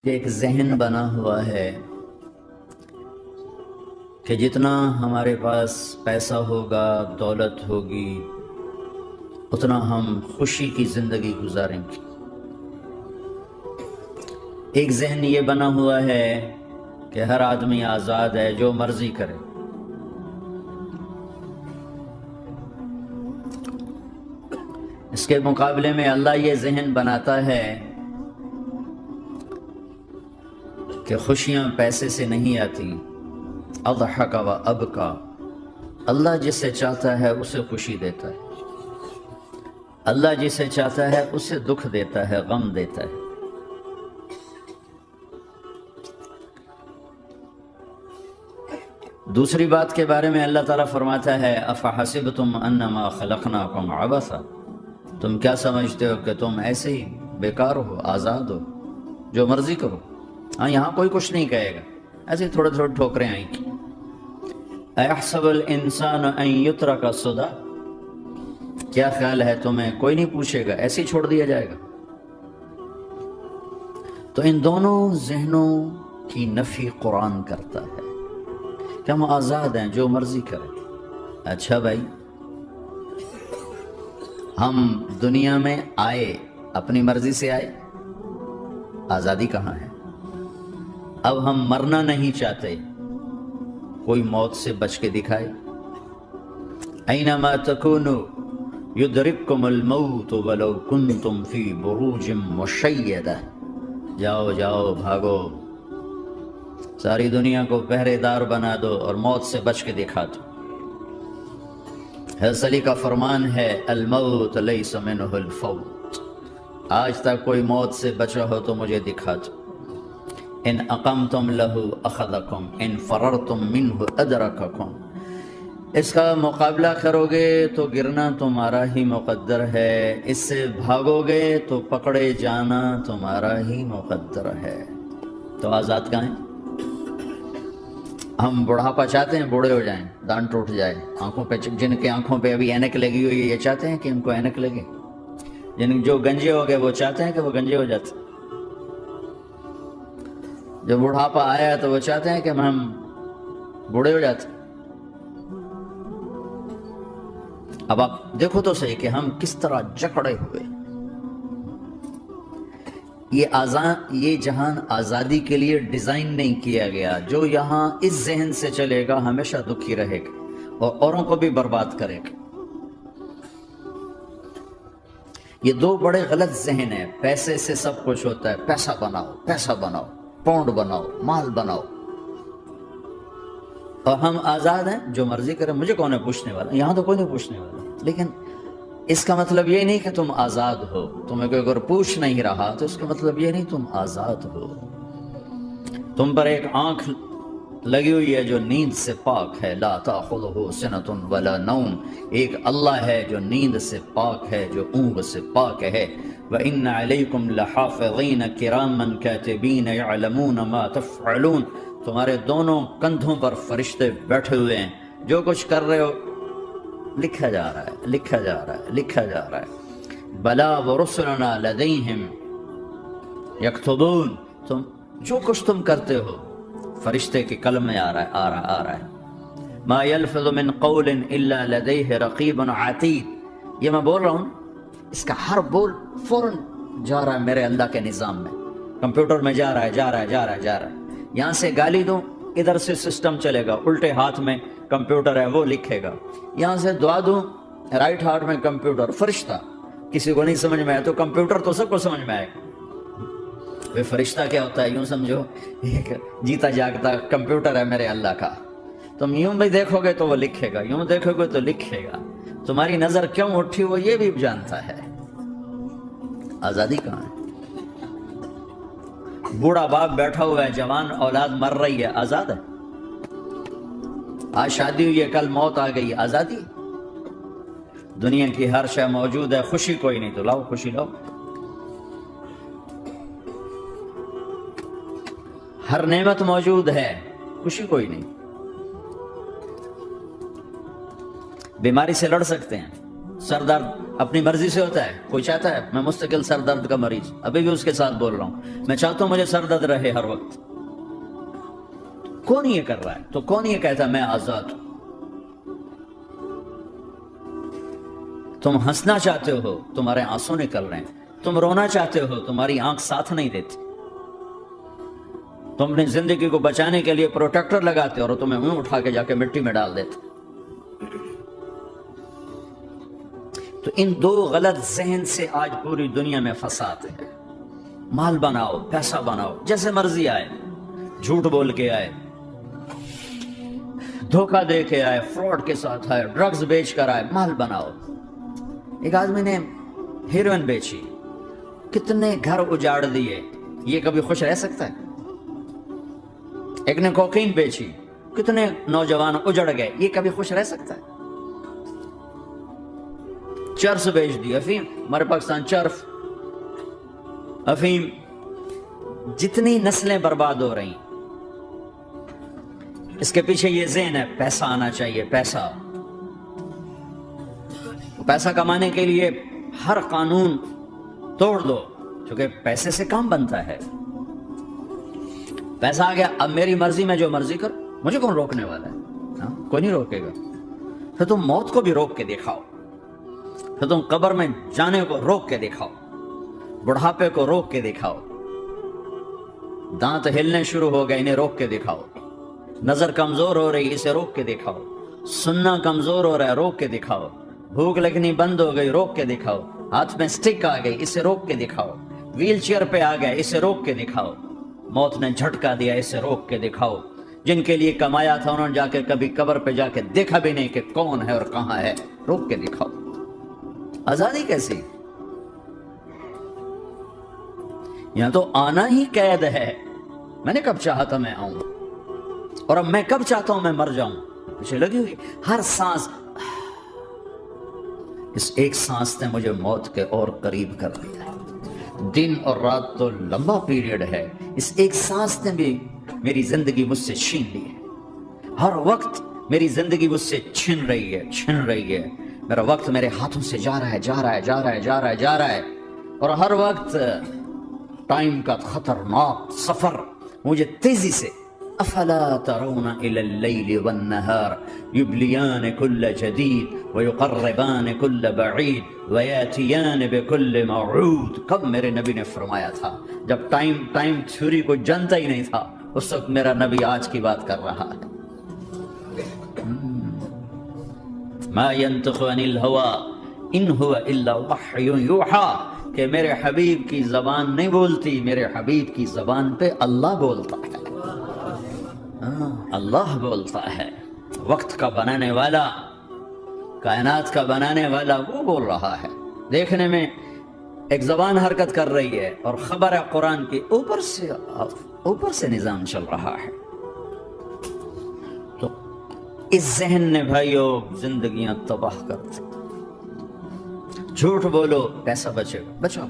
ایک ذہن بنا ہوا ہے کہ جتنا ہمارے پاس پیسہ ہوگا، دولت ہوگی، اتنا ہم خوشی کی زندگی گزاریں گے۔ ایک ذہن یہ بنا ہوا ہے کہ ہر آدمی آزاد ہے، جو مرضی کرے۔ اس کے مقابلے میں اللہ یہ ذہن بناتا ہے کہ خوشیاں پیسے سے نہیں آتی۔ اضحک و ابکا، اللہ جسے چاہتا ہے اسے خوشی دیتا ہے، اللہ جسے چاہتا ہے اسے دکھ دیتا ہے، غم دیتا ہے۔ دوسری بات کے بارے میں اللہ تعالیٰ فرماتا ہے افحسبتم انما خلقناکم عبثا، تم کیا سمجھتے ہو کہ تم ایسے ہی بیکار ہو، آزاد ہو، جو مرضی کرو۔ ہاں، یہاں کوئی کچھ نہیں کہے گا، ایسے تھوڑے تھوڑے ٹھوکریں آئیں گی۔ ایحسب الانسان ان یترک سدی، کیا خیال ہے تمہیں کوئی نہیں پوچھے گا، ایسے ہی چھوڑ دیا جائے گا؟ تو ان دونوں ذہنوں کی نفی قرآن کرتا ہے کہ ہم آزاد ہیں، جو مرضی کریں۔ اچھا بھائی، ہم دنیا میں آئے اپنی مرضی سے آئے، آزادی کہاں ہے؟ اب ہم مرنا نہیں چاہتے، کوئی موت سے بچ کے دکھائے۔ اینما تکونوا یدرککم الموت ولو کنتم فی بروج مشیدہ، جاؤ جاؤ بھاگو، ساری دنیا کو پہرے دار بنا دو اور موت سے بچ کے دکھا دو۔ حضرت علی کا فرمان ہے الموت لیس منہ الفوت، آج تک کوئی موت سے بچا ہو تو مجھے دکھا دو۔ ان اقمتم لہ اخذکم ان فررتم منہ ادرککم، اس کا مقابلہ کرو گے تو گرنا تمہارا ہی مقدر ہے، اس سے بھاگو گے تو پکڑے جانا تمہارا ہی مقدر ہے۔ تو آزاد کہاں ہیں؟ ہم بڑھاپا چاہتے ہیں، بوڑھے ہو جائیں، دانت ٹوٹ جائے، آنکھوں پہ، جن کے آنکھوں پہ ابھی اینک لگی ہوئی ہے یہ چاہتے ہیں کہ ان کو اینک لگے، جو گنجے ہو گئے وہ چاہتے ہیں کہ وہ گنجے ہو جاتے، جو بڑھاپا آیا تو وہ چاہتے ہیں کہ ہم بوڑھے ہو جاتے۔ اب آپ دیکھو تو صحیح کہ ہم کس طرح جکڑے ہوئے۔ یہ جہان آزادی کے لیے ڈیزائن نہیں کیا گیا، جو یہاں اس ذہن سے چلے گا ہمیشہ دکھی رہے گا اور اوروں کو بھی برباد کرے گا۔ یہ دو بڑے غلط ذہن ہیں۔ پیسے سے سب کچھ ہوتا ہے، پیسہ بناؤ، پیسہ بناؤ، پاؤنڈ بناؤ، مال بناؤ، اور ہم آزاد ہیں، جو مرضی کریں، مجھے کون ہے پوچھنے والا؟ یہاں تو کوئی نہیں پوچھنے والا۔ لیکن اس کا مطلب یہ نہیں کہ تم آزاد ہو، تمہیں کوئی اگر پوچھ نہیں رہا تو اس کا مطلب یہ نہیں تم آزاد ہو۔ تم پر ایک آنکھ لگی ہوئی ہے جو نیند سے پاک ہے، لا تأخذہ سنۃ ولا نوم، ایک اللہ ہے جو نیند سے پاک ہے، جو اونگ سے پاک ہے۔ وَإِنَّ عَلَيْكُمْ لَحَافِظِينَ كِرَامًا كَاتِبِينَ يَعْلَمُونَ مَا تَفْعَلُونَ، تمہارے دونوں کندھوں پر فرشتے بیٹھے ہوئے ہیں، جو کچھ کر رہے ہو لکھا جا رہا ہے، لکھا جا رہا ہے، لکھا جا رہا ہے۔ بلا ورسلنا لدیہم یکتبون، تم جو کچھ تم کرتے ہو فرشتے کے قلم میں آ رہا ہے۔ ما یلفظ من قول الا لدیہ رقیب عتید، یہ میں بول رہا ہوں، اس کا ہر بول فوراً جا رہا ہے میرے اللہ کے نظام میں، کمپیوٹر میں جا رہا ہے، جا رہا ہے، جا رہا ہے، جا رہا ہے۔ یہاں سے گالی دوں، ادھر سے سسٹم چلے گا، الٹے ہاتھ میں کمپیوٹر ہے، وہ لکھے گا۔ یہاں سے دعا دوں، رائٹ ہاتھ میں کمپیوٹر، فرشتہ، کسی کو نہیں سمجھ میں آیا تو کمپیوٹر تو سب کو سمجھ میں آئے گا۔ وہ فرشتہ کیا ہوتا ہے؟ یوں سمجھو ایک جیتا جاگتا کمپیوٹر ہے میرے اللہ کا، تم یوں بھی دیکھو گے تو وہ لکھے گا، یوں دیکھو گے تو لکھے گا، تمہاری نظر کیوں اٹھی وہ یہ بھی جانتا ہے۔ آزادی کہاں ہے؟ بوڑھا باپ بیٹھا ہوا ہے، جوان اولاد مر رہی ہے، آزاد ہے؟ آج شادی ہوئی ہے، کل موت آ گئی، آزادی؟ دنیا کی ہر شے موجود ہے، خوشی کوئی نہیں، تو لاؤ خوشی لاؤ۔ ہر نعمت موجود ہے، خوشی کوئی نہیں۔ بیماری سے لڑ سکتے ہیں، سر درد اپنی مرضی سے ہوتا ہے؟ کوئی چاہتا ہے؟ میں مستقل سر درد کا مریض، ابھی بھی اس کے ساتھ بول رہا ہوں، میں چاہتا ہوں مجھے سر درد رہے ہر وقت۔ کون یہ کر رہا ہے؟ تو کون یہ کہتا ہے میں آزاد ہوں؟ تم ہنسنا چاہتے ہو، تمہارے آنسو نکل رہے ہیں، تم رونا چاہتے ہو، تمہاری آنکھ ساتھ نہیں دیتی، تم اپنی زندگی کو بچانے کے لیے پروٹیکٹر لگاتے ہو اور تمہیں اونھ اٹھا کے جا کے مٹی میں ڈال دیتے۔ تو ان دو غلط ذہن سے آج پوری دنیا میں فساد ہے۔ مال بناؤ، پیسہ بناؤ، جیسے مرضی آئے، جھوٹ بول کے آئے، دھوکہ دے کے آئے، فراڈ کے ساتھ آئے، ڈرگز بیچ کر آئے، مال بناؤ۔ ایک آدمی نے ہیروئن بیچی، کتنے گھر اجاڑ دیے، یہ کبھی خوش رہ سکتا ہے؟ ایک نے کوکین بیچی، کتنے نوجوان اجڑ گئے، یہ کبھی خوش رہ سکتا ہے؟ چرس بیچ دی، افیم، ہمارے پاکستان چرس، افیم، جتنی نسلیں برباد ہو رہی، اس کے پیچھے یہ ذہن ہے پیسہ آنا چاہیے، پیسہ کمانے کے لیے ہر قانون توڑ دو، کیونکہ پیسے سے کام بنتا ہے۔ پیسہ آ گیا، اب میری مرضی میں جو مرضی کر، مجھے کون روکنے والا ہے؟ کوئی نہیں روکے گا۔ پھر تم موت کو بھی روک کے دکھاؤ، پھر تم قبر میں جانے کو روک کے دکھاؤ، بڑھاپے کو روک کے دکھاؤ، دانت ہلنے شروع ہو گئے، انہیں روک کے دکھاؤ، نظر کمزور ہو رہی، اسے روک کے دکھاؤ، سننا کمزور ہو رہا ہے، روک کے دکھاؤ، بھوک لگنی بند ہو گئی، روک کے دکھاؤ، ہاتھ میں سٹک آ گئی، اسے روک کے دکھاؤ، ویل چیئر پہ آ گئے، اسے روک کے دکھاؤ، موت نے جھٹکا دیا، اسے روک کے دکھاؤ۔ جن کے لیے کمایا تھا انہوں نے جا کے کبھی قبر پہ جا کے دیکھا بھی نہیں کہ کون ہے اور کہاں ہے، روک کے دکھاؤ۔ آزادی کیسی؟ یہاں تو آنا ہی قید ہے۔ میں نے کب چاہا تھا میں آؤں، اور اب میں کب چاہتا ہوں میں مر جاؤں، پیچھے لگی ہوئی ہر سانس، اس ایک سانس نے مجھے موت کے اور قریب کر دیا۔ دن اور رات تو لمبا پیریڈ ہے، اس ایک سانس نے بھی میری زندگی مجھ سے چھین لی ہے۔ ہر وقت میری زندگی مجھ سے چھن رہی ہے، میرا وقت میرے ہاتھوں سے جا رہا ہے، اور ہر وقت ٹائم کا خطرناک سفر مجھے تیزی سے، افلا ترون الى اللیل والنہار یبلیان کل جدید ویقربان کل بعید ویاتیان بکل موعود۔ کب میرے نبی نے فرمایا تھا؟ جب ٹائم تھیوری کو جانتا ہی نہیں تھا، اس وقت میرا نبی آج کی بات کر رہا ہے۔ ما ينطق عن الهوى ان هو الا وحی یوحی، کہ میرے حبیب کی زبان نہیں بولتی، میرے حبیب کی زبان پہ اللہ بولتا ہے، اللہ بولتا ہے۔ وقت کا بنانے والا، کائنات کا بنانے والا وہ بول رہا ہے۔ دیکھنے میں ایک زبان حرکت کر رہی ہے اور خبر ہے قرآن کی، اوپر سے نظام چل رہا ہے۔ تو اس ذہن نے بھائیو زندگیاں تباہ کر دی۔ جھوٹ بولو پیسہ بچے گا، بچاؤ۔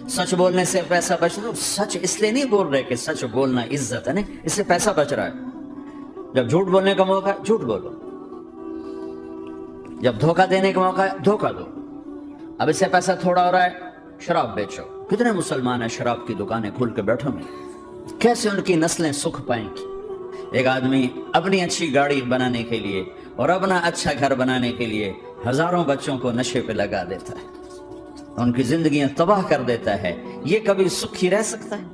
سچ بولنے سے پیسہ بچ رہا، سچ اس لیے نہیں بول رہے کہ سچ بولنا عزت ہے، نہیں، اس سے پیسہ بچ رہا ہے۔ جب جھوٹ بولنے کا موقع ہے جھوٹ بولو، جب دھوکہ دینے کا موقع ہے دھوکہ دو۔ اب اس سے پیسہ تھوڑا ہو رہا ہے، شراب بیچو۔ کتنے مسلمان ہیں شراب کی دکانیں کھول کے بیٹھے ہوئے، کیسے ان کی نسلیں سکھ پائیں گی؟ ایک آدمی اپنی اچھی گاڑی بنانے کے لیے اور اپنا اچھا گھر بنانے کے لیے ہزاروں بچوں کو نشے پہ لگا دیتا ہے، ان کی زندگیاں تباہ کر دیتا ہے۔ یہ کبھی سکھی رہ سکتا ہے؟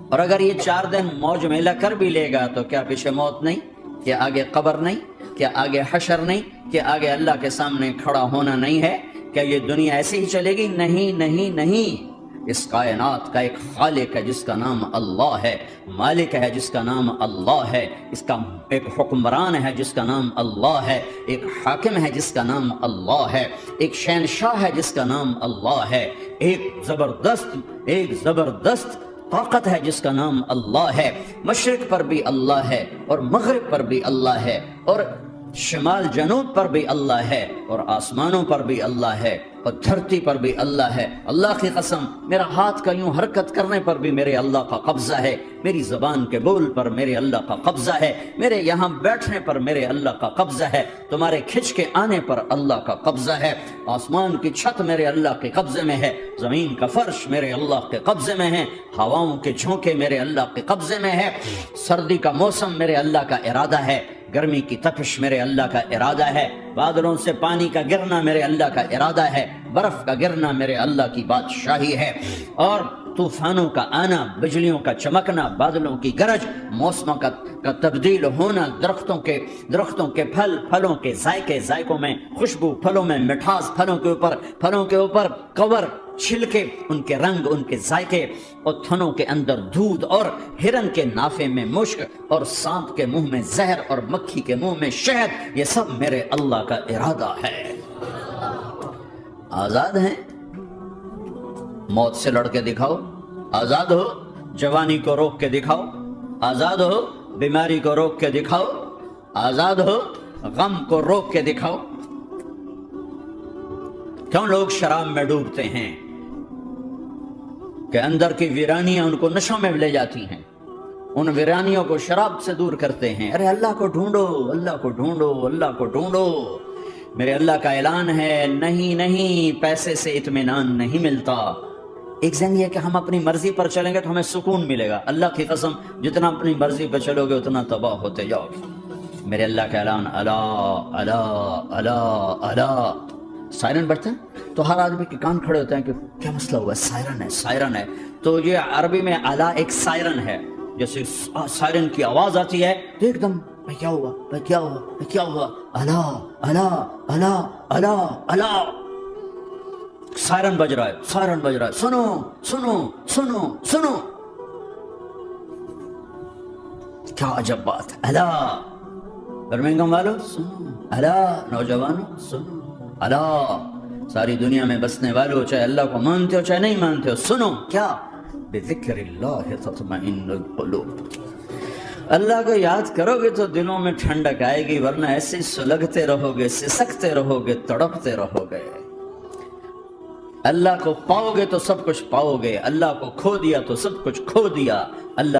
اور اگر یہ 4 دن موج میلہ کر بھی لے گا تو کیا پیچھے موت نہیں؟ کیا آگے قبر نہیں؟ کیا آگے حشر نہیں؟ کیا آگے اللہ کے سامنے کھڑا ہونا نہیں ہے؟ کیا یہ دنیا ایسے ہی چلے گی؟ نہیں نہیں نہیں۔ اس کائنات کا ایک خالق ہے جس کا نام اللہ ہے، مالک ہے جس کا نام اللہ ہے، اس کا ایک حکمران ہے جس کا نام اللہ ہے، ایک حاکم ہے جس کا نام اللہ ہے، ایک شہنشاہ ہے جس کا نام اللہ ہے، ایک زبردست طاقت ہے جس کا نام اللہ ہے۔ مشرق پر بھی اللہ ہے اور مغرب پر بھی اللہ ہے، اور شمال جنوب پر بھی اللہ ہے، اور آسمانوں پر بھی اللہ ہے، اور دھرتی پر بھی اللہ ہے۔ اللہ کی قسم، میرا ہاتھ کا یوں حرکت کرنے پر بھی میرے اللہ کا قبضہ ہے، میری زبان کے بول پر میرے اللہ کا قبضہ ہے، میرے یہاں بیٹھنے پر میرے اللہ کا قبضہ ہے، تمہارے کھنچ کے آنے پر اللہ کا قبضہ ہے۔ آسمان کی چھت میرے اللہ کے قبضے میں ہے، زمین کا فرش میرے اللہ کے قبضے میں ہے، ہواؤں کے جھونکے میرے اللہ کے قبضے میں ہے، سردی کا موسم میرے اللہ کا ارادہ ہے، گرمی کی تپش میرے اللہ کا ارادہ ہے، بادلوں سے پانی کا گرنا میرے اللہ کا ارادہ ہے، برف کا گرنا میرے اللہ کی بادشاہی ہے، اور طوفانوں کا آنا، بجلیوں کا چمکنا، بادلوں کی گرج، موسموں کا تبدیل ہونا، درختوں کے پھلوں کے ذائقوں میں خوشبو، پھلوں میں مٹھاس، پھلوں کے اوپر کور، چھلکے، ان کے رنگ، ان کے ذائقے، اور تھنوں کے اندر دودھ، اور ہرن کے نافے میں مشک، اور سانپ کے منہ میں زہر، اور مکھی کے منہ میں شہد، یہ سب میرے اللہ کا ارادہ ہے۔ آزاد ہیں؟ موت سے لڑ کے دکھاؤ، آزاد ہو؟ جوانی کو روک کے دکھاؤ، آزاد ہو؟ بیماری کو روک کے دکھاؤ، آزاد ہو؟ غم کو روک کے دکھاؤ۔ کیوں لوگ شراب میں ڈوبتے ہیں؟ کہ اندر کی ویرانیاں ان کو نشوں میں لے جاتی ہیں، ان ویرانیوں کو شراب سے دور کرتے ہیں۔ ارے اللہ کو ڈھونڈو، اللہ کو ڈھونڈو، اللہ کو ڈھونڈو۔ میرے اللہ کا اعلان ہے، نہیں پیسے سے اطمینان نہیں ملتا۔ ایک زندگی ہے کہ ہم اپنی مرضی پر چلیں گے تو ہمیں سکون ملے گا، اللہ کی قسم جتنا اپنی مرضی پر چلو گے اتنا تباہ ہوتے جاؤ گے۔ میرے اللہ کا اعلان، اللہ اللہ اللہ اللہ۔ سائرن بجتا ہے تو ہر آدمی کے کان کھڑے ہوتے ہیں کہ کیا مسئلہ ہوا ہے، سائرن ہے۔ تو یہ عربی میں اللہ ایک سائرن ہے، جیسے سائرن کی آواز آتی ہے تو ایک دم کیا ہوا، اللہ اللہ اللہ اللہ اللہ، سائرن بج رہا ہے، سنو سنو سنو سنو، کیا عجب بات ہے۔ اللہ برمنگم والو سنو، اللہ نوجوانوں سنو، اللہ ساری دنیا میں بسنے والوں، چاہے اللہ کو مانتے ہو چاہے نہیں مانتے ہو، سنو کیا، بذکر اللہ تطمئن القلوب، اللہ کو یاد کرو گے تو دلوں میں ٹھنڈک آئے گی، ورنہ ایسے سلگتے رہو گے، سسکتے رہو گے، تڑپتے رہو گے۔ اللہ کو پاؤ گے تو سب کچھ پاؤ گے، اللہ کو کھو دیا تو سب کچھ کھو دیا۔ اللہ